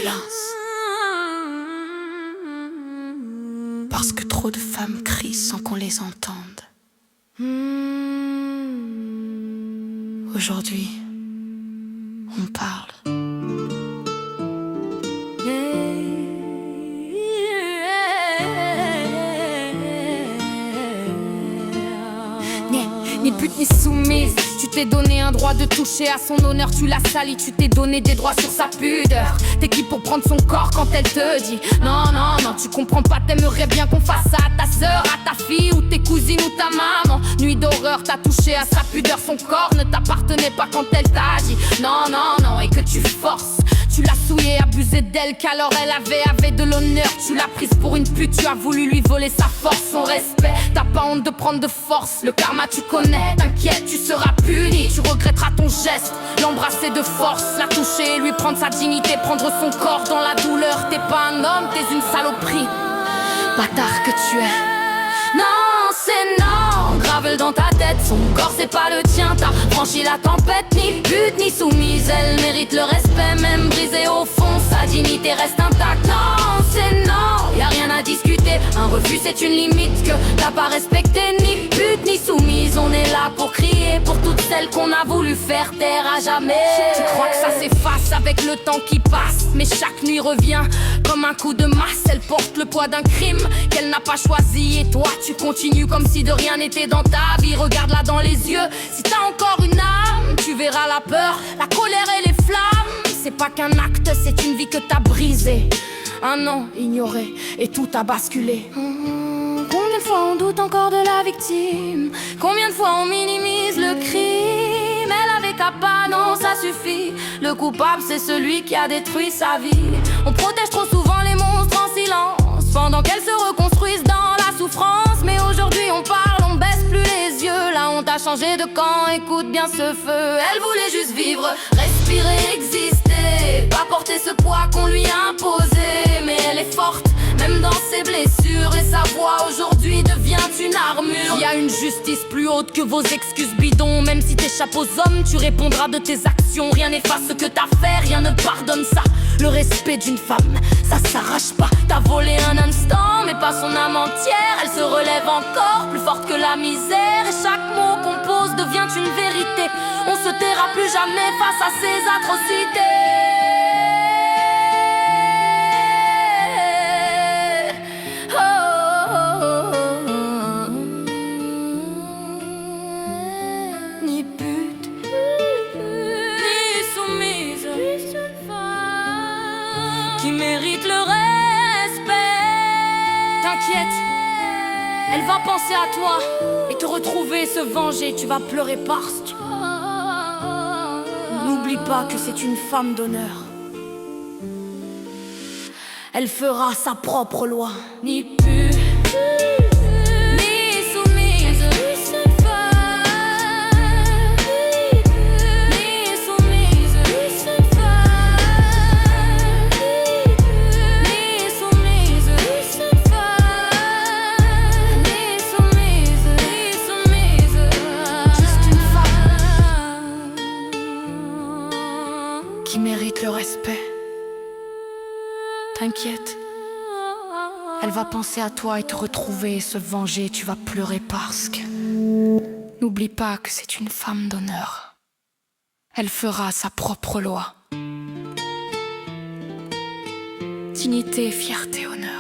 silence. Parce que trop de femmes crient sans qu'on les entende. Aujourd'hui, on parle. Ni pute ni soumise, tu t'es donné un droit de toucher à son honneur, tu l'as sali, tu t'es donné des droits sur sa pudeur. T'es qui pour prendre son corps quand elle te dit non, non, non, tu comprends pas, t'aimerais bien qu'on fasse ça à ta sœur, à ta fille ou tes cousines ou ta maman. Nuit d'horreur, t'as touché à sa pudeur, son corps ne t'appartenait pas quand elle t'a dit non, non, non, et que tu forces. Tu l'as souillée, abusé d'elle, qu'alors elle avait de l'honneur. Tu l'as prise pour une pute, tu as voulu lui voler sa force, son respect. T'as pas honte de prendre de force, le karma tu connais. T'inquiète, tu seras puni, tu regretteras ton geste. L'embrasser de force, la toucher, lui prendre sa dignité, prendre son corps dans la douleur. T'es pas un homme, t'es une saloperie, bâtard que tu es. Non, c'est non, gravel dans ta tête, son corps c'est pas le tien. T'as franchi la tempête, ni pute ni soumise. Elle mérite le respect, même brisée au fond, sa dignité reste intacte. Non, c'est non, y'a rien à discuter. Un refus c'est une limite que t'as pas respectée. Ni pute ni soumise, on est là pour crier pour toutes celles qu'on a voulu faire taire à jamais. Tu crois que ça s'efface avec le temps qui passe, mais chaque nuit revient comme un coup de masse. Elle porte le poids d'un crime qu'elle n'a pas choisi, et toi tu continues comme si de rien n'était dans ta vie. Regarde-la dans les yeux, si t'as encore une âme, tu verras la peur, la colère et les flammes. C'est pas qu'un acte, c'est une vie que t'as brisée. Un an ignoré et tout a basculé. Combien de fois on doute encore de la victime? Combien de fois on minimise le crime? Elle avait qu'à pas, non ça suffit. Le coupable c'est celui qui a détruit sa vie. On protège trop souvent les monstres en silence, pendant qu'elles se reconstruisent dans la souffrance. Mais aujourd'hui on parle, on baisse plus les yeux. La honte a changé de camp, écoute bien ce feu. Elle voulait juste vivre, respirer, exister, pas porter ce poids qu'on lui a imposé. Mais elle est forte, même dans ses blessures, et sa voix aujourd'hui devient une armure. Il y a une justice plus haute que vos excuses bidons. Même si t'échappes aux hommes, tu répondras de tes actions. Rien n'efface ce que t'as fait, rien ne pardonne ça. Le respect d'une femme, ça s'arrache pas. T'as volé un instant, mais pas son âme entière. Elle se relève encore, plus forte que la misère. Et chaque mot qu'on pose devient une vérité. On se taira plus jamais face à ces atrocités. Qui mérite le respect. T'inquiète, elle va penser à toi et te retrouver, se venger. Tu vas pleurer parce que n'oublie pas que c'est une femme d'honneur. Elle fera sa propre loi. Ni pure qui mérite le respect. T'inquiète, elle va penser à toi et te retrouver et se venger. Tu vas pleurer parce que n'oublie pas que c'est une femme d'honneur. Elle fera sa propre loi. Dignité, fierté, honneur.